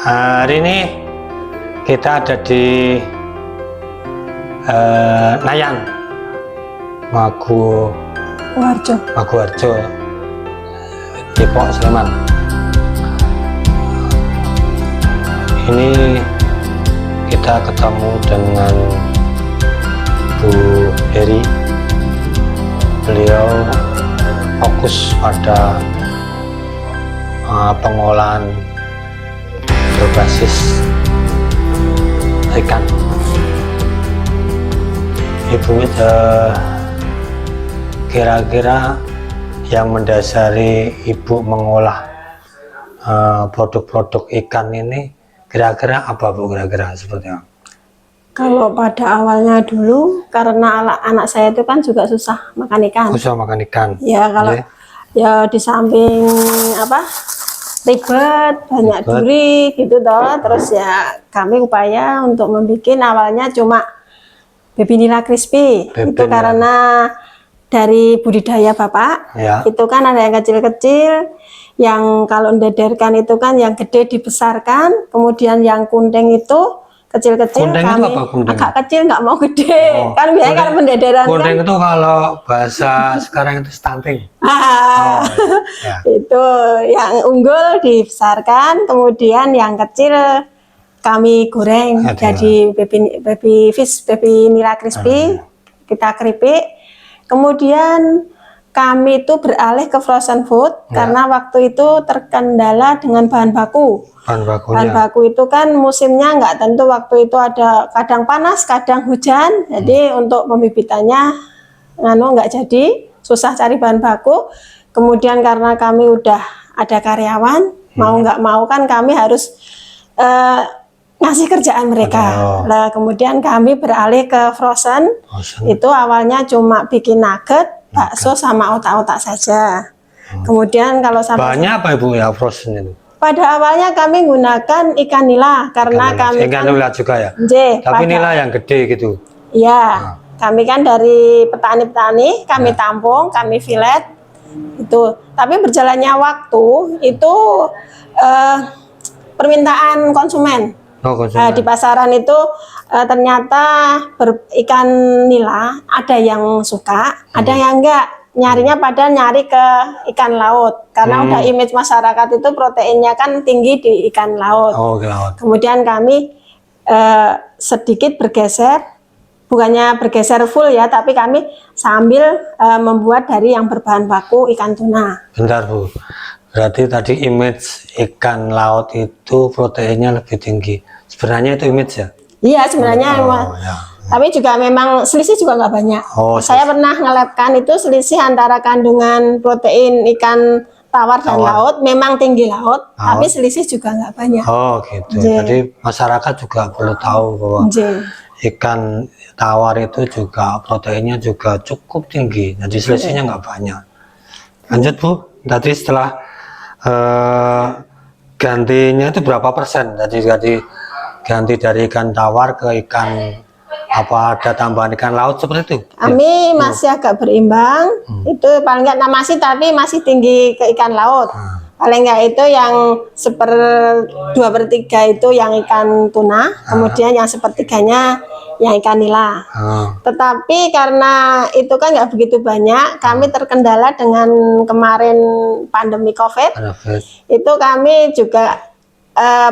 Hari ini kita ada di Nayan, Maguwarjo, Depok, Sleman. Ini kita ketemu dengan Bu Heri. Beliau fokus pada pengolahan berbasis ikan. Ibu, kira-kira yang mendasari Ibu mengolah produk-produk ikan ini kira-kira apa, Bu? Kira-kira seperti apa? Kalau pada awalnya dulu, karena anak saya itu kan juga susah makan ikan. Susah makan ikan. Ya kalau ya di samping ribet, banyak duri gitu toh. Terus ya kami upaya untuk membuat awalnya cuma baby nila crispy. Itu karena dari budidaya Bapak, itu kan ada yang kecil-kecil, yang kalau mendedarkan itu kan yang gede dibesarkan, kemudian yang kunting itu kecil-kecil, kami agak kecil nggak mau gede. Kan biasanya kalau pendederan kunting kan, itu kalau bahasa sekarang itu stunting. Itu yang unggul dibesarkan, kemudian yang kecil kami goreng jadi baby nila crispy, kita keripik. Kemudian kami itu beralih ke frozen food karena waktu itu terkendala dengan bahan baku. Bahan baku itu kan musimnya nggak tentu, waktu itu ada kadang panas, kadang hujan. Jadi untuk pembibitannya nggak jadi, susah cari bahan baku. Kemudian karena kami udah ada karyawan, mau nggak mau kan kami harus ngasih kerjaan mereka. Nah, kemudian kami beralih ke frozen. Itu awalnya cuma bikin nugget, bakso sama otak-otak saja. Kemudian kalau sampai banyak apa Ibu ya frozen itu? Pada awalnya kami gunakan ikan nila karena kami ikan nila juga ya. Tapi nila yang gede gitu. Iya, kami kan dari petani-petani, kami tampung, kami filet itu. Tapi berjalannya waktu itu permintaan konsumen. Di pasaran itu ternyata ikan nila ada yang suka, ada yang enggak. Nyarinya pada nyari ke ikan laut karena udah image masyarakat itu proteinnya kan tinggi di ikan laut. Kemudian kami sedikit bergeser, bukannya bergeser full ya, tapi kami sambil membuat dari yang berbahan baku ikan tuna. Bentar Bu, berarti tadi image ikan laut itu proteinnya lebih tinggi. Sebenarnya itu image ya? Iya sebenarnya. Tapi juga memang selisih juga nggak banyak. Saya pernah ngelabkan itu selisih antara kandungan protein ikan tawar dan laut memang tinggi laut, tapi selisih juga nggak banyak. Gitu. Jadi masyarakat juga perlu tahu bahwa ikan tawar itu juga proteinnya juga cukup tinggi. Jadi selisihnya nggak banyak. Lanjut Bu, tadi setelah gantinya itu berapa persen? Jadi ganti dari ikan tawar ke ikan, apa ada tambahan ikan laut seperti itu? Kami masih agak berimbang, itu paling nggak masih, tapi masih tinggi ke ikan laut. Paling nggak itu yang 2/3 itu yang ikan tuna, kemudian yang 1/3-nya yang ikan nila. Tetapi karena itu kan nggak begitu banyak, kami terkendala dengan kemarin pandemi COVID. Itu kami juga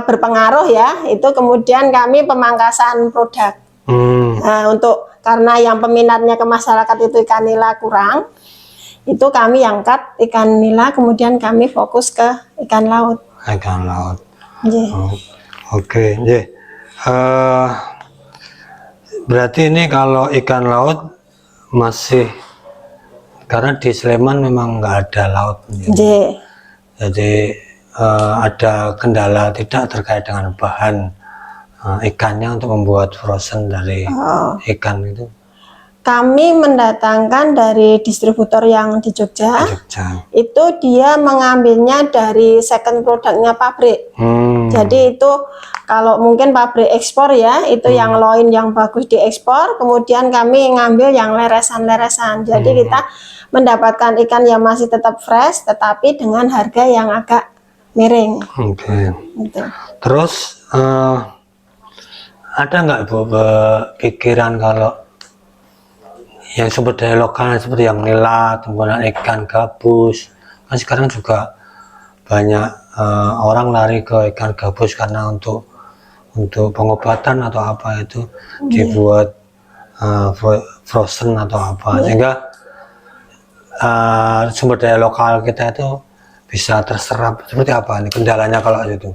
berpengaruh ya, itu kemudian kami pemangkasan produk. Nah, karena yang peminatnya ke masyarakat itu ikan nila kurang, itu kami angkat ikan nila, kemudian kami fokus ke ikan laut. Oke. Berarti ini kalau ikan laut masih, karena di Sleman memang nggak ada laut. Jadi ada kendala tidak terkait dengan bahan ikannya untuk membuat frozen dari ikan itu? Kami mendatangkan dari distributor yang di Jogja. Itu dia mengambilnya dari second produknya pabrik. Jadi itu kalau mungkin pabrik ekspor ya, itu yang loin yang bagus diekspor, kemudian kami ngambil yang leresan-leresan. Jadi kita mendapatkan ikan yang masih tetap fresh, tetapi dengan harga yang agak miring. Oke. Gitu. Terus ada nggak Ibu pikiran kalau yang sumber daya lokal seperti yang nila, tumbuhan ikan gabus, kan sekarang juga banyak orang lari ke ikan gabus karena untuk pengobatan atau apa itu dibuat frozen atau apa, sehingga sumber daya lokal kita itu bisa terserap. Seperti apa ini kendalanya kalau itu?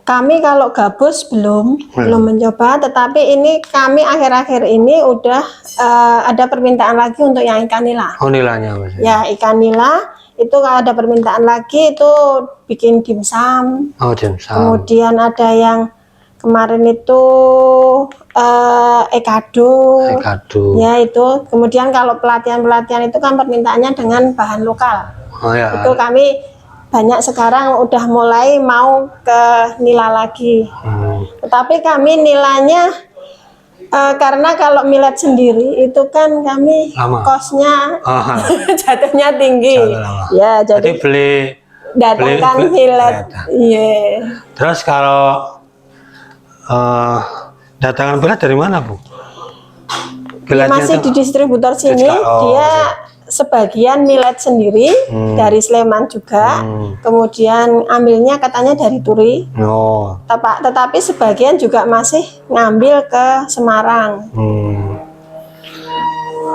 Kami kalau gabus belum mencoba, tetapi ini kami akhir-akhir ini udah ada permintaan lagi untuk yang ikan nila. Oh, nilainya maksudnya. Ya, ikan nila itu kalau ada permintaan lagi itu bikin dimsum. Oh, dimsum. Kemudian ada yang kemarin itu ekado. Ya itu. Kemudian kalau pelatihan itu kan permintaannya dengan bahan lokal. Oh ya. Itu kami banyak sekarang udah mulai mau ke nila lagi. Tetapi kami nilainya karena kalau millet sendiri itu kan kami kosnya jatuhnya tinggi. Ya, jadi datangkan millet. Iya. Terus kalau datangan berat dari mana, Bu? Masih di distributor sini, dia sebagian millet sendiri dari Sleman juga, kemudian ambilnya katanya dari Turi. Tetapi sebagian juga masih ngambil ke Semarang.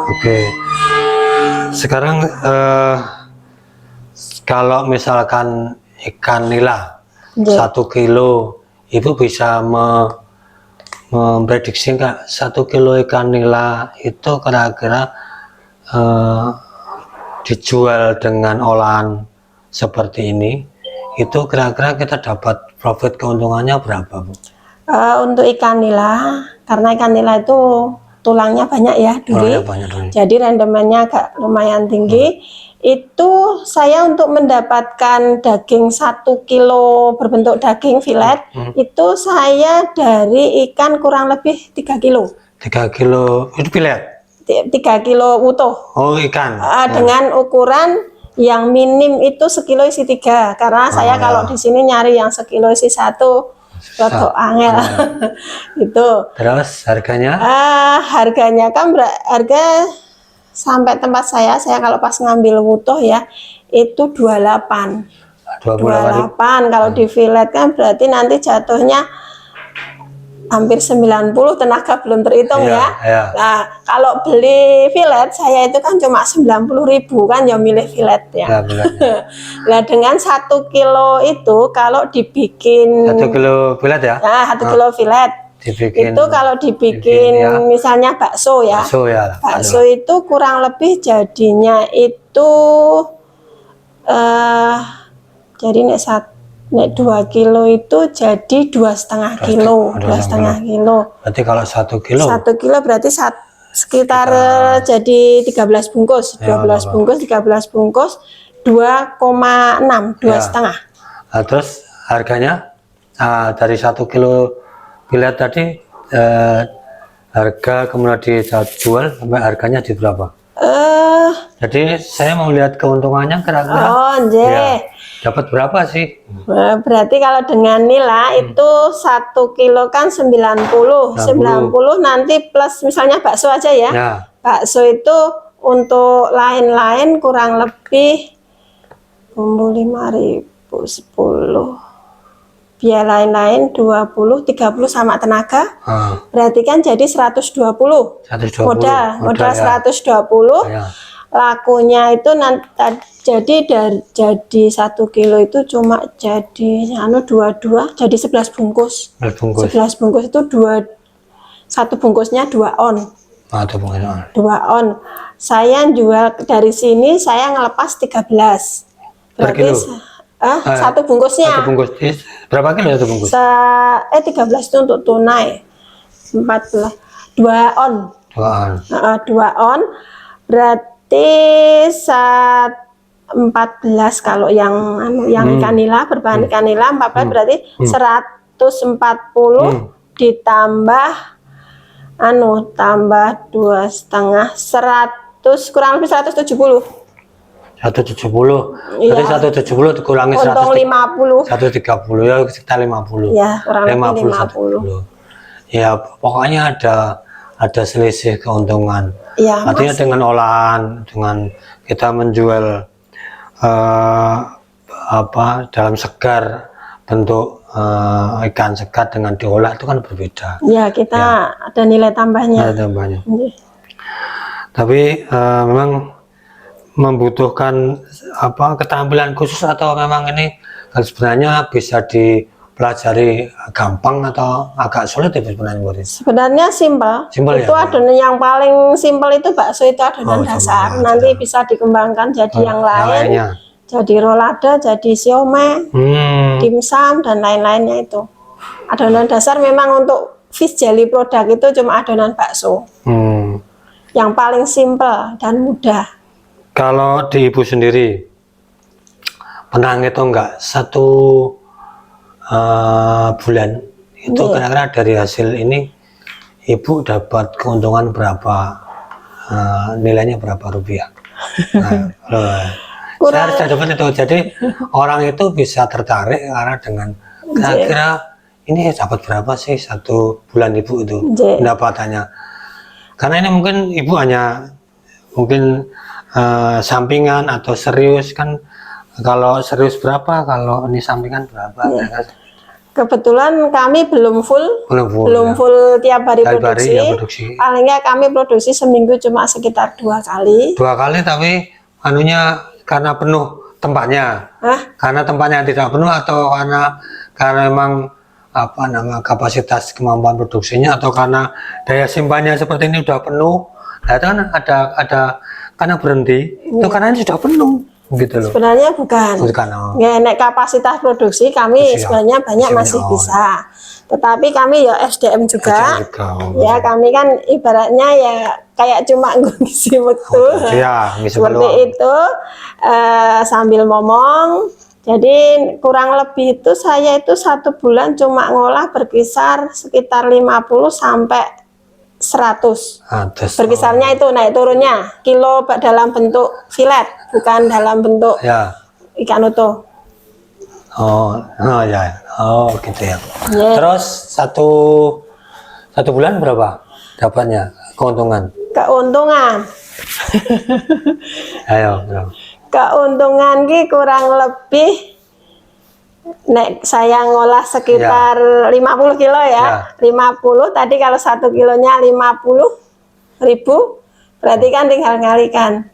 Oke. Sekarang kalau misalkan ikan nila 1 kilo, Ibu bisa memprediksi nggak 1 kilo ikan nila itu kira-kira dijual dengan olahan seperti ini, itu kira-kira kita dapat profit keuntungannya berapa, Bu? Untuk ikan nila, karena ikan nila itu tulangnya banyak ya, duri. Jadi rendemennya agak lumayan tinggi. Itu saya untuk mendapatkan daging 1 kilo berbentuk daging filet, itu saya dari ikan kurang lebih 3 kilo. 3 kilo itu filet? 3 kilo utuh. Oh, ikan. Dengan ukuran yang minim itu sekilo isi 3, karena saya kalau di sini nyari yang sekilo isi 1 rotok angel. Itu. Terus harganya? Harganya kan harga sampai tempat saya kalau pas ngambil utuh ya itu 28. 28 kalau di filet kan berarti nanti jatuhnya hampir 90, tenaga belum terhitung ya. Nah, kalau beli filet saya itu kan cuma 90.000 kan, ya milih filet ya. Nah, dengan 1 kilo itu kalau dibikin 1 kilo filet ya? Nah, 1 kilo filet itu kalau dibikin misalnya bakso ya. Bakso itu kurang lebih jadinya itu jadi nek 2 kilo itu jadi 2,5 kilo. 2,5 kilo. Berarti kalau 1 kilo? 1 kilo berarti sekitar jadi 13 bungkus. 12 bungkus, 13 bungkus, 2,6, 2,5. Terus harganya dari 1 kilo filet tadi, harga kemudian dijual sampai harganya di berapa? Jadi saya mau lihat keuntungannya kira-kira. Dapat berapa sih? Berarti kalau dengan nila itu 1 kilo kan 90 nanti plus misalnya bakso aja ya. Bakso itu untuk lain-lain kurang lebih bumbu 5.000, 10 biaya lain-lain 20, 30 sama tenaga. Berarti kan jadi 120. Modal 120. Lakunya itu nanti jadi 1 kilo itu cuma jadi 22 jadi 11 bungkus. 11 bungkus itu 1 bungkusnya 2 on. 2 on. Saya jual dari sini saya ngelepas 13. Berarti 1 bungkusnya. 1 bungkus berapa kilo 1 bungkus? 13 itu untuk tunai. 14. 2 on. 2 on. Berarti 14 kalau yang ikan nila berbahan ikan nila 14 berarti 140 ditambah tambah 2,5 100 kurang lebih 170. 170. Iya. Berarti 170 dikurangi Untung 50. 130 ya sekitar 50. Ya, kurang lebih 50. 130. Ya, pokoknya ada selisih keuntungan. Ya, Artinya Mas. dengan olahan, dengan kita menjual dalam segar bentuk ikan segar dengan diolah itu kan berbeda. Ya, kita ada nilai tambahnya. Ada tambahnya. Iya. Tapi memang membutuhkan keterampilan khusus atau memang ini sebenarnya bisa dipelajari gampang atau agak sulit ya sebenarnya Bu? Sebenarnya simpel. Simpel Itu ya? adonan yang paling simpel itu bakso itu adonan dasar. simpel, Nanti bisa dikembangkan jadi yang lain. lainnya. Jadi rolada, jadi siomay, dimsum dan lain-lainnya itu. Adonan dasar memang untuk fish jelly produk itu cuma adonan bakso. Yang paling simpel dan mudah. Kalau di Ibu sendiri pernah ngitung nggak satu bulan itu kira-kira dari hasil ini Ibu dapat keuntungan berapa, nilainya berapa rupiah? Saya harus dapat itu. Jadi orang itu bisa tertarik karena dengan kira-kira ini dapat berapa sih satu bulan Ibu itu pendapatannya. Karena ini mungkin Ibu hanya mungkin sampingan atau serius kan, kalau serius berapa, kalau ini sampingan berapa? Kebetulan kami belum full tiap hari produksi. Paling nggak kami produksi seminggu cuma sekitar 2 kali. 2 kali, tapi anunya karena penuh tempatnya. Karena tempatnya tidak penuh atau karena memang kapasitas kemampuan produksinya atau karena daya simpannya seperti ini sudah penuh. Nah itu kan ada karena berhenti itu karena ini sudah penuh gitu loh. Sebenarnya bukan. Ya, nek kapasitas produksi kami sebenarnya banyak masih bisa. Tetapi kami ya SDM juga. Ya kami kan ibaratnya ya kayak cuma ngisi waktu. Seperti itu sambil ngomong. Jadi kurang lebih itu saya itu 1 bulan cuma ngolah berkisar sekitar 50 sampai 100. Berkisarnya itu naik turunnya kilo dalam bentuk filet, bukan dalam bentuk ikan utuh. Gitu ya. Terus satu bulan berapa dapatnya keuntungan? Ayo, bro. Keuntungan ki kurang lebih nek saya ngolah sekitar 50 kilo ya. 50 tadi kalau 1 kilonya 50.000 berarti kan tinggal ngalikan.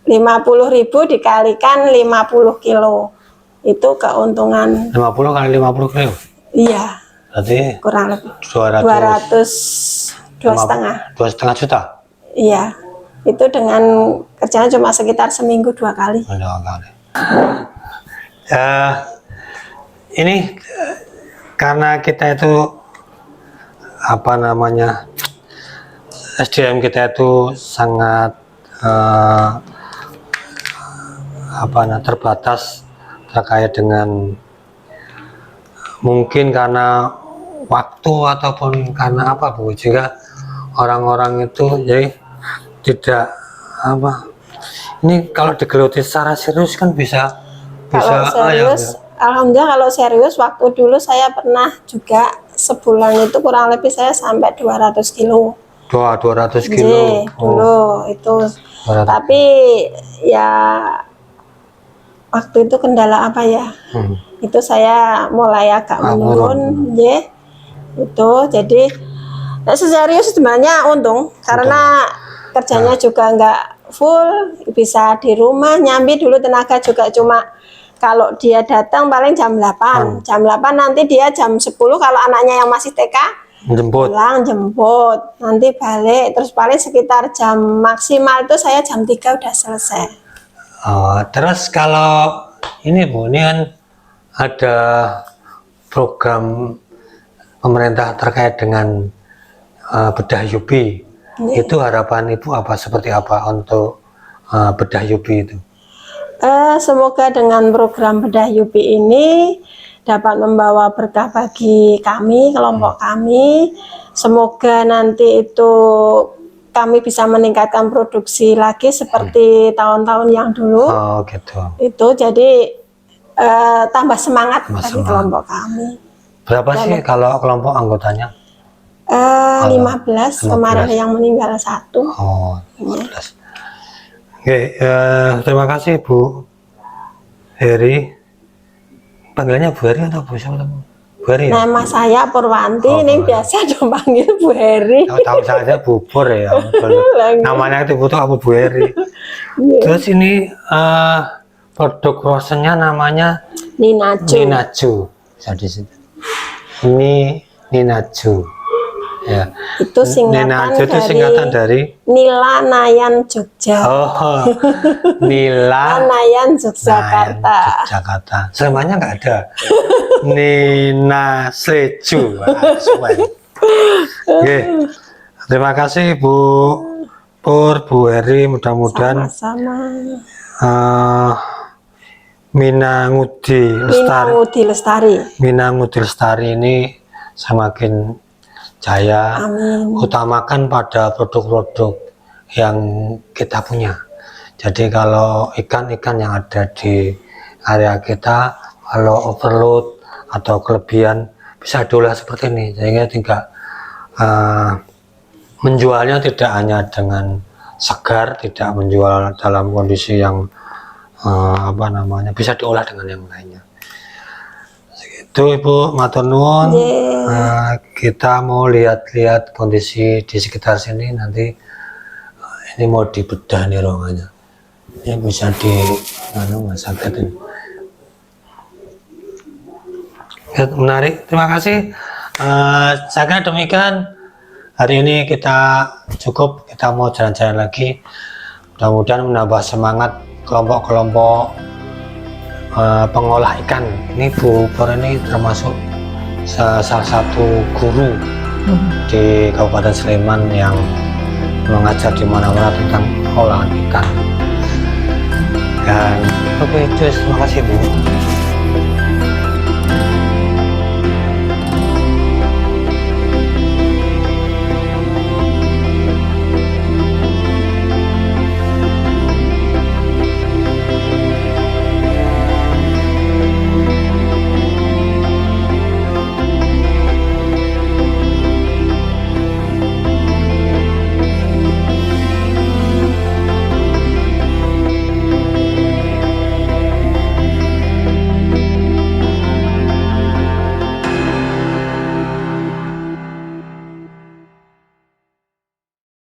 50.000 dikalikan 50 kilo. Itu keuntungan 50 kali 50 kilo? Iya. Berarti kurang lebih 2,5 juta? Iya. Itu dengan kerjaan cuma sekitar seminggu 2 kali. 2 kali. Ini karena kita itu SDM kita itu sangat terbatas terkait dengan mungkin karena waktu ataupun karena apa Bu, jika orang-orang itu jadi tidak ini kalau digeluti secara serius kan bisa serius. Alhamdulillah kalau serius waktu dulu saya pernah juga sebulan itu kurang lebih saya sampai 200 kilo. 200 kilo. Dulu itu. 200. Tapi ya waktu itu kendala apa ya? Itu saya mulai agak menurun, Itu jadi serius sebenarnya untung karena kerjanya juga nggak full, bisa di rumah nyambi dulu tenaga juga cuma kalau dia datang paling jam 8. Jam 8 nanti dia jam 10 kalau anaknya yang masih TK pulang jemput, nanti balik terus paling sekitar jam maksimal itu saya jam 3 udah selesai. Terus kalau ini Bu, ini kan ada program pemerintah terkait dengan bedah Yupi. Itu harapan Ibu seperti apa untuk bedah Yupi itu? Semoga dengan program bedah Yupi ini dapat membawa berkah bagi kami, kelompok kami. Semoga nanti itu kami bisa meningkatkan produksi lagi seperti tahun-tahun yang dulu. Oh gitu. Itu jadi tambah semangat Tambah bagi semangat. kelompok kami. Berapa sih kalau kelompok anggotanya? 15 kemarin yang meninggal 1. Oh, 15. Oke, terima kasih Bu Heri. Panggilannya Bu Heri atau Bu siapa? Bu Heri ya? Nama saya Purwanti, Oh, ini Bu Heri. biasa dipanggil Bu Heri. Tahu saja bubur ya. Namanya itu butuh apa Bu Heri. Iya. Terus ini produk rosennya namanya Ninaju. Ninaju. Bisa di situ. Ini Ninaju. Ya. Itu singkatan Ninaju itu singkatan dari Nila Nayan Jogja. oh, Nila Nayan Yogyakarta. Jakarta. Semuanya nggak ada. Nina Seju. Oke. Terima kasih Bu Pur, Bu Heri. Mudah-mudahan Sama-sama. Minangudi Lestari. Minangudi Lestari ini semakin jaya. Amin. Utamakan pada produk-produk yang kita punya. Jadi kalau ikan-ikan yang ada di area kita, kalau overload atau kelebihan bisa diolah seperti ini, sehingga tidak menjualnya tidak hanya dengan segar, tidak menjual dalam kondisi yang bisa diolah dengan yang lainnya. Itu Ibu matur nuwun. Kita mau lihat-lihat kondisi di sekitar sini, nanti ini mau dibedah nih ruangannya. Ini bisa di masyarakat ini. Ya, menarik, terima kasih. Saya kira demikian hari ini kita cukup, kita mau jalan-jalan lagi. Mudah-mudahan menambah semangat kelompok-kelompok pengolah ikan. Ini Bu Pur ini termasuk salah satu guru di Kabupaten Sleman yang mengajar di mana-mana tentang olahan ikan. Dan oke, terima kasih Bu.